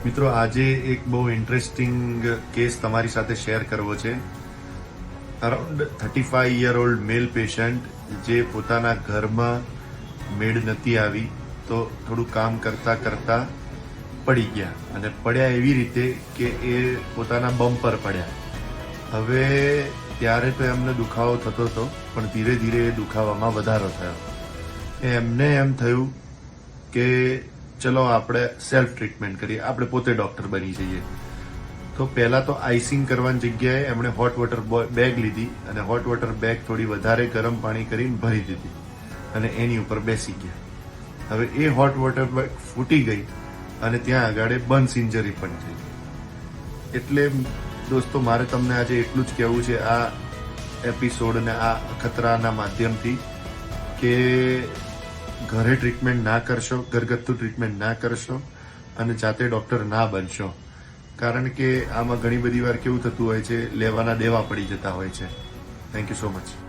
મિત્રો, આજે એક બહુ ઇન્ટરેસ્ટિંગ કેસ તમારી સાથે શેર કરવો છે. અરાઉન્ડ 35 યર ઓલ્ડ મેલ પેશન્ટ જે પોતાના ઘરમાં મેડ નથી આવી તો થોડું કામ કરતા કરતા પડી ગયા અને પડ્યા એવી રીતે કે એ પોતાના બમ પર પડ્યા. હવે ત્યારે તો એમને દુખાવો થતો હતો, પણ ધીરે ધીરે એ દુખાવામાં વધારો થયો. એમને એમ થયું કે ચલો આપણે સેલ્ફ ટ્રીટમેન્ટ કરીએ, આપણે પોતે ડોક્ટર બની જઈએ. તો પહેલા તો આઈસિંગ કરવાની જગ્યાએ એમણે હોટ વોટર બેગ લીધી અને હોટ વોટર બેગ થોડી વધારે ગરમ પાણી કરીને ભરી દીધી અને એની ઉપર બેસી ગયા. હવે એ હોટ વોટર બેગ ફૂટી ગઈ અને ત્યાં આગળ બર્ન્સ ઇન્જરી પણ થઈ. એટલે દોસ્તો, મારે તમને આજે એટલું જ કહેવું છે આ એપિસોડ અને આ ખતરાના માધ્યમથી કે ઘરે ટ્રીટમેન્ટ ના કરશો, ઘરગથ્થુ ટ્રીટમેન્ટ ના કરશો અને જાતે ડોક્ટર ના બનશો. કારણ કે આમાં ઘણી બધી વાર કેવું થતું હોય છે, લેવાના દેવા પડી જતા હોય છે. Thank you so much.